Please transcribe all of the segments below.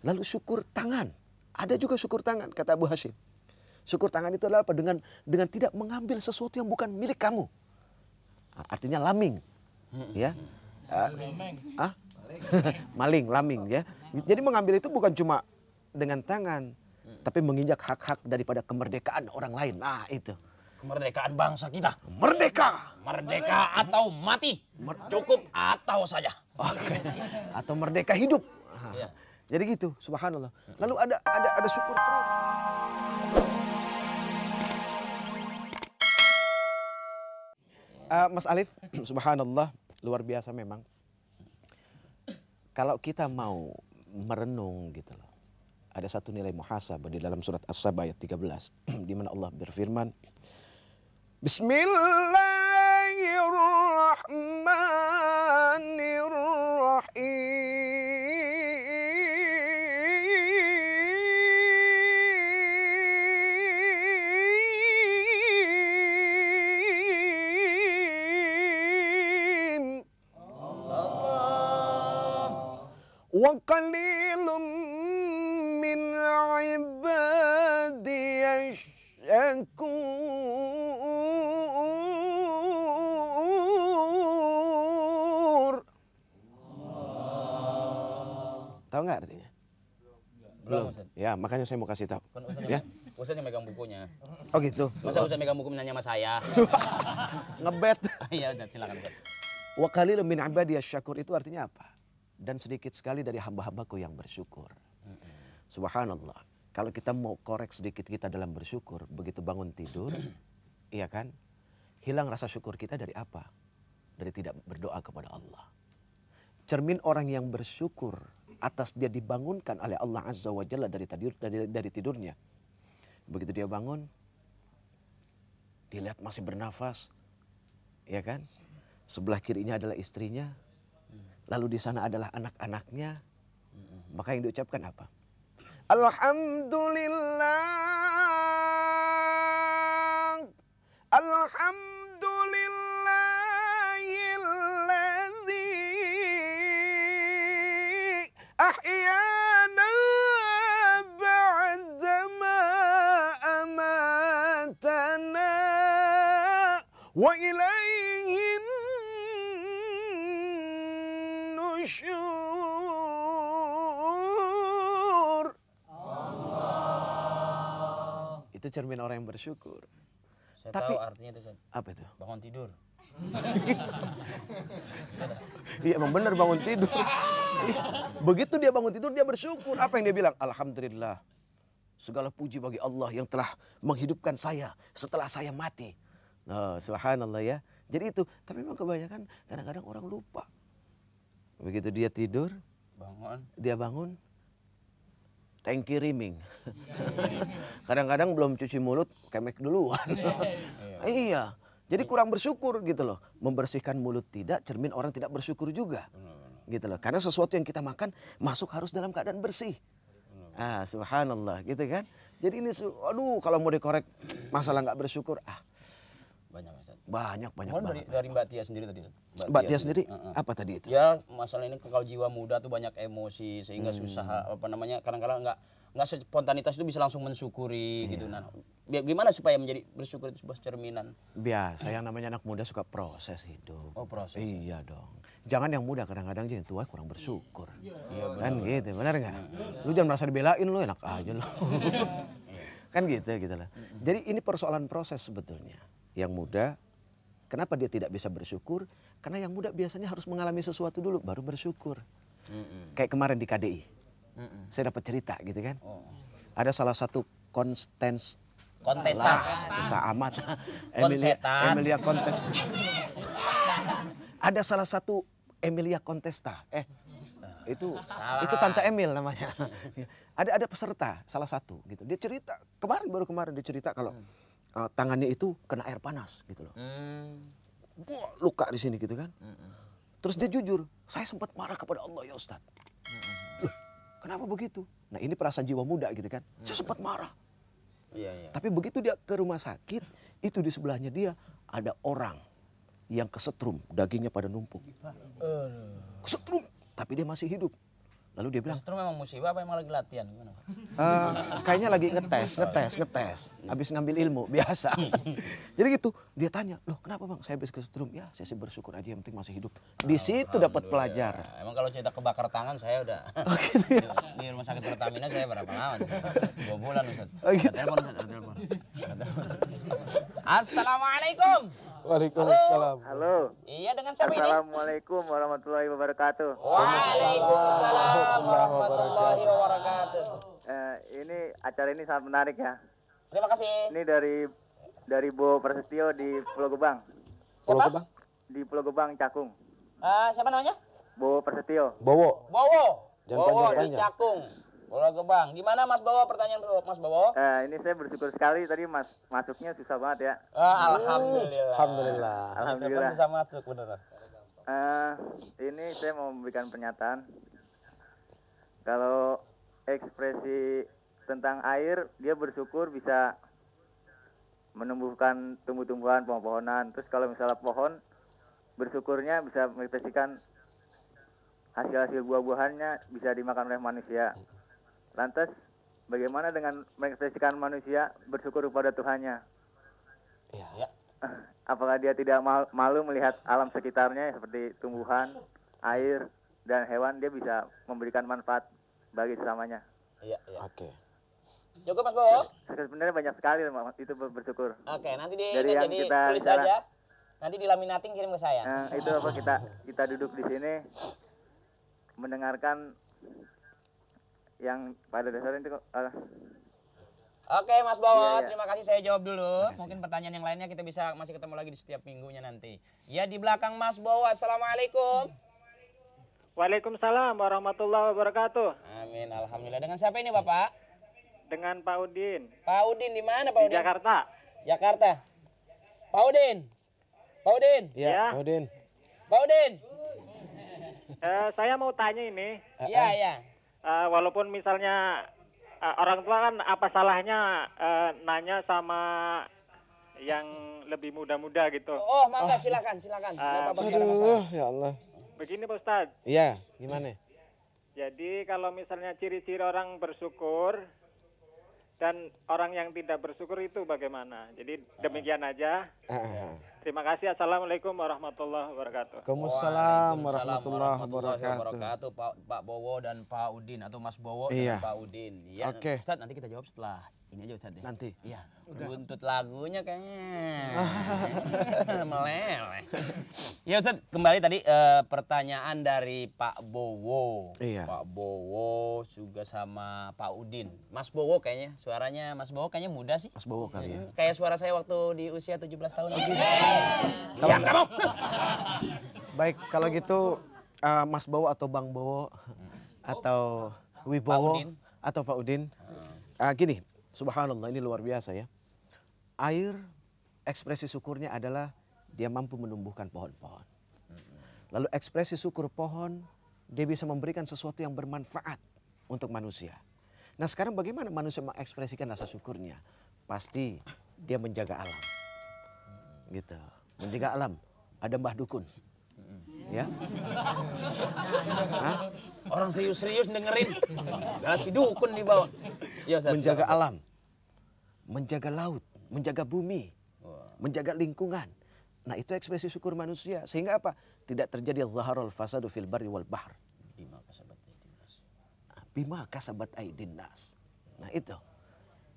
Lalu syukur tangan. Ada juga syukur tangan, kata Abu Hashim. Syukur tangan itu adalah apa? Dengan tidak mengambil sesuatu yang bukan milik kamu. Artinya laming. Ya. Maling, laming ya. Jadi mengambil itu bukan cuma dengan tangan, tapi menginjak hak-hak daripada kemerdekaan orang lain. Nah, itu. Kemerdekaan bangsa kita. Merdeka. Merdeka atau mati. Cukup atau saja. Atau merdeka hidup. Iya. Jadi gitu, subhanallah. Lalu ada syukur terus. Mas Alif, subhanallah, luar biasa memang. Kalau kita mau merenung gitu loh. Ada satu nilai muhasabah di dalam surat As-Saba ayat 13 di mana Allah berfirman, Bismillahirrahmanirrahim. Wa qalilum min ibadiyash syakur. Tahu nggak artinya? Belum. Ustaz. Ya, makanya saya mau kasih tahu. Kan Ustaz Ya. Ustaznya megang bukunya. Oh gitu. Masa Ustaz megang buku nanya sama saya? Ngebet. Iya, Ustaz, silakan Ustaz. Wa qalilum min ibadiyas syakur itu artinya apa? Dan sedikit sekali dari hamba-hambaku yang bersyukur. Subhanallah. Kalau kita mau korek sedikit kita dalam bersyukur, begitu bangun tidur, iya kan? Hilang rasa syukur kita dari apa? Dari tidak berdoa kepada Allah. Cermin orang yang bersyukur atas dia dibangunkan oleh Allah Azza wa Jalla dari tidurnya. Begitu dia bangun, dilihat masih bernafas, ya kan? Sebelah kirinya adalah istrinya, lalu di sana adalah anak-anaknya. Maka yang diucapkan apa? Alhamdulillah, alhamdulillahilladzi ahyana ba'dama amatana wa ilaihin nusyur. Itu cermin orang yang bersyukur. Saya Tapi- tahu artinya itu, Ustaz. Apa itu? Bangun tidur. Iya emang benar bangun tidur. Begitu dia bangun tidur dia bersyukur. Apa yang dia bilang? Alhamdulillah. Segala puji bagi Allah yang telah menghidupkan saya setelah saya mati. Nah, subhanallah ya. Jadi itu. Tapi memang kebanyakan kadang-kadang orang lupa. Begitu dia tidur, Bangun. dia bangun, tangki riming. Kadang-kadang belum cuci mulut, kemek duluan. Iya. Jadi kurang bersyukur gitu loh. Membersihkan mulut tidak, cermin orang tidak bersyukur juga. Gitu loh. Karena sesuatu yang kita makan masuk harus dalam keadaan bersih. Subhanallah gitu kan. Jadi ini aduh kalau mau dikorek masalah nggak bersyukur Banyak, Ustaz. banyak Dari, banget. dari Mbak Tia sendiri tadi. Mbak Tia sendiri apa tadi itu? Ya masalah ini kalau jiwa muda tuh banyak emosi sehingga susah apa namanya kadang-kadang nggak spontanitas itu bisa langsung mensyukuri gitu. Nah, gimana supaya menjadi bersyukur itu sebuah cerminan? Biasa yang namanya anak muda suka proses hidup. Oh, proses. Iya dong. Jangan yang muda kadang-kadang yang tua kurang bersyukur. Kan gitu, benar nggak? Lu jangan merasa dibelain lu enak aja lu. Kan gitu lah. Jadi ini persoalan proses sebetulnya. Yang muda kenapa dia tidak bisa bersyukur? Karena yang muda biasanya harus mengalami sesuatu dulu baru bersyukur. Kayak kemarin di KDI. Saya dapat cerita gitu kan. Ada salah satu Kontestan. susah amat. Konsetan. Emilia Kontes. Ada salah satu Emilia Contesta. Itu Tante Emil namanya. Ada peserta salah satu gitu. Dia cerita baru kemarin dia cerita kalau tangannya itu kena air panas gitu loh. Wah, luka di sini gitu kan. Terus dia jujur, saya sempat marah kepada Allah ya Ustadz. Loh, kenapa begitu? Nah ini perasaan jiwa muda gitu kan. Saya sempat marah. Iya. Tapi begitu dia ke rumah sakit, itu di sebelahnya dia ada orang yang kesetrum, dagingnya pada numpuk. Kesetrum, tapi dia masih hidup. Lalu dia bilang, Bersetrum memang musibah apa emang lagi latihan? Gimana, Pak? kayaknya lagi ngetes. Habis ngambil ilmu, biasa. Jadi gitu, dia tanya, loh kenapa bang saya habis kesetrum? Ya saya sih bersyukur aja yang penting masih hidup. Di situ dapat pelajaran. Emang kalau cerita kebakar tangan saya udah Oh gitu ya? di rumah sakit Pertamina saya berapa lama? 2 bulan Ustaz. Oh, gitu. Ada telepon, Ustaz, ada telepon. Assalamualaikum. Waalaikumsalam. Halo. Iya, dengan siapa ini? Assalamualaikum warahmatullahi wabarakatuh. Waalaikumsalam warahmatullahi wabarakatuh. Ini acara ini sangat menarik ya. Terima kasih. Ini dari Bo Prasetyo di Pulau Gebang. Siapa? Di Pulau Gebang, Cakung. Siapa namanya? Bo Prasetyo. Bowo. Bowo. Jangan Bowo di panjang-panjang. Cakung. Pulau Gebang. Gimana Mas Bowo? Pertanyaan Mas Bowo? Ini saya bersyukur sekali tadi masuknya susah banget ya. Alhamdulillah. Alhamdulillah. Alhamdulillah. Telepon susah masuk beneran. Ini saya mau memberikan pernyataan. Kalau ekspresi tentang air, dia bersyukur bisa menumbuhkan tumbuh-tumbuhan, pohon-pohonan. Terus kalau misalnya pohon, bersyukurnya bisa mengekspresikan hasil-hasil buah-buahannya bisa dimakan oleh manusia. Lantas, bagaimana dengan mengekspresikan manusia bersyukur kepada Tuhannya? Ya. Apakah dia tidak malu melihat alam sekitarnya seperti tumbuhan, air, dan hewan, dia bisa memberikan manfaat bagi sesamanya. Iya. Oke. Cukup Mas Bowo? Sebenarnya banyak sekali itu bersyukur. Oke, nanti Dari yang jadi kita tulis bicara. aja. Nanti dilaminating kirim ke saya. Itu apa kita duduk di sini mendengarkan yang pada dasarnya itu Oke Mas Bowo, Iya. terima kasih, saya jawab dulu. Mungkin pertanyaan yang lainnya kita bisa masih ketemu lagi di setiap minggunya nanti. Ya, di belakang Mas Bowo. Assalamualaikum. Waalaikumsalam warahmatullahi wabarakatuh. Amin, alhamdulillah. Dengan siapa ini Bapak? Dengan Pak Udin Pak Udin di mana Pak di Udin? Jakarta. Jakarta. Pak Udin. Pak Udin. Ya, Udin. Pak Udin. Saya mau tanya ini, Iya, iya. walaupun misalnya orang tua kan apa salahnya nanya sama yang lebih muda-muda gitu. Oh, mangga silakan. Bapak bicara, Mas. Aduh, ya Allah. Begini Pak Ustadz, Iya, gimana? jadi kalau misalnya ciri-ciri orang bersyukur dan orang yang tidak bersyukur itu bagaimana? Jadi demikian aja. Terima kasih. Assalamualaikum warahmatullahi wabarakatuh. Waalaikumsalam warahmatullahi wabarakatuh. Pak Bowo dan Pak Udin atau Mas Bowo Iya. dan Pak Udin. Ya, Oke. Ustaz, nanti kita jawab setelah ini aja Ustaz. Nanti. Iya. Buntut lagunya kayaknya meleleh. Ya Ustaz, kembali tadi pertanyaan dari Pak Bowo. Iya. Pak Bowo juga sama Pak Udin. Mas Bowo kayaknya, suaranya Mas Bowo kayaknya muda sih. Mas Bowo kali ya. Kayak suara saya waktu di usia 17 tahun. Kalau kamu. Baik, kalau gitu Mas Bowo atau Bang Bowo atau Wibowo Udin. atau Pak Udin. Gini, subhanallah ini luar biasa ya. Air ekspresi syukurnya adalah dia mampu menumbuhkan pohon-pohon. Lalu ekspresi syukur pohon, dia bisa memberikan sesuatu yang bermanfaat untuk manusia. Nah sekarang bagaimana manusia mengekspresikan rasa syukurnya? Pasti dia menjaga alam. Gitu, menjaga alam. Ada Mbah Dukun. Ya. Hah? Orang serius-serius dengerin. Gak si dukun di bawah. Ya, Ustaz, Menjaga silakan. alam. Menjaga laut, menjaga bumi, menjaga lingkungan. Nah itu ekspresi syukur manusia. Sehingga apa? Tidak terjadi zaharul fasadu fil barri wal bahr. Bima kasabat aidin nas. Nah itu.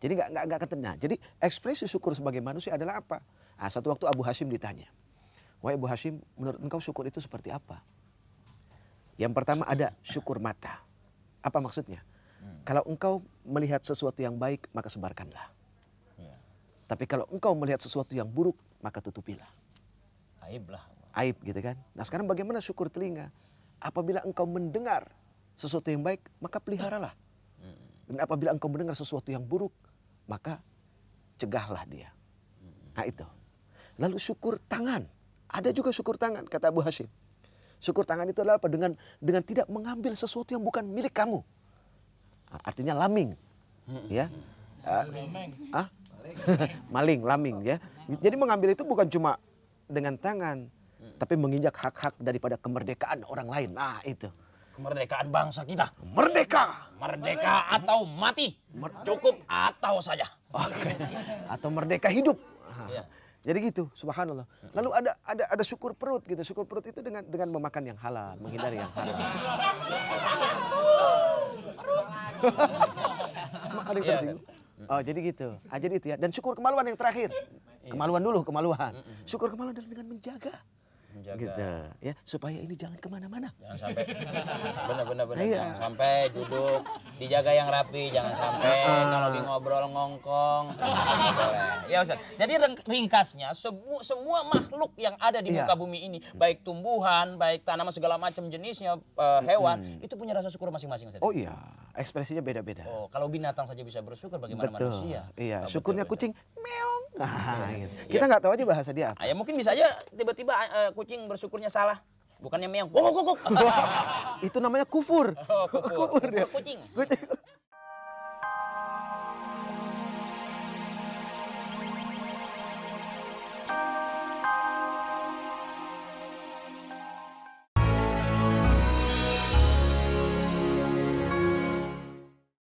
Jadi nggak ketena. Jadi ekspresi syukur sebagai manusia adalah apa? Nah, satu waktu Abu Hashim ditanya, wahai Abu Hashim, menurut engkau syukur itu seperti apa? Yang pertama ada syukur mata. Apa maksudnya? Kalau engkau melihat sesuatu yang baik, maka sebarkanlah. Tapi kalau engkau melihat sesuatu yang buruk, maka tutupilah. Aib lah. Aib gitu kan. Nah sekarang bagaimana syukur telinga? Apabila engkau mendengar sesuatu yang baik, maka peliharalah. Dan apabila engkau mendengar sesuatu yang buruk, maka cegahlah dia. Nah itu. Lalu syukur tangan. Ada juga syukur tangan, kata Abu Hashim. Syukur tangan itu adalah apa? Dengan tidak mengambil sesuatu yang bukan milik kamu. Nah, artinya laming. Ya. Maling, laming ya. Jadi mengambil itu bukan cuma dengan tangan, tapi menginjak hak-hak daripada kemerdekaan orang lain. Nah itu. kemerdekaan bangsa kita. Merdeka. Merdeka atau mati, cukup atau saja. Oke. Atau merdeka hidup. Iya. Jadi gitu, subhanallah. Lalu ada syukur perut gitu. Syukur perut itu dengan memakan yang halal, menghindari yang haram. Ada yang tersinggung. Oh, jadi gitu. Jadi itu ya. Dan syukur kemaluan yang terakhir. Kemaluan dulu, kemaluan. Syukur kemaluan dengan menjaga. Gitu ya, supaya ini jangan kemana-mana. Jangan sampai benar. Iya. Jangan sampai duduk dijaga yang rapi, jangan sampai kalau lagi ngobrol ngongkong. Ya Ustaz. Jadi ringkasnya semua makhluk yang ada di muka bumi ini, baik tumbuhan, baik tanaman segala macam jenisnya, hewan, itu punya rasa syukur masing-masing Ustaz. Oh iya, ekspresinya beda-beda. Oh, kalau binatang saja bisa bersyukur, bagaimana Betul. manusia? Iya, Oh, syukurnya betul. kucing meong. Gitu. Kita nggak tahu aja bahasa dia apa. Ya mungkin bisa aja tiba-tiba kucing bersyukurnya salah. Bukannya meong. Gok. Itu namanya kufur. Oh, kufur. Kufur dia. Kucing. Kucing.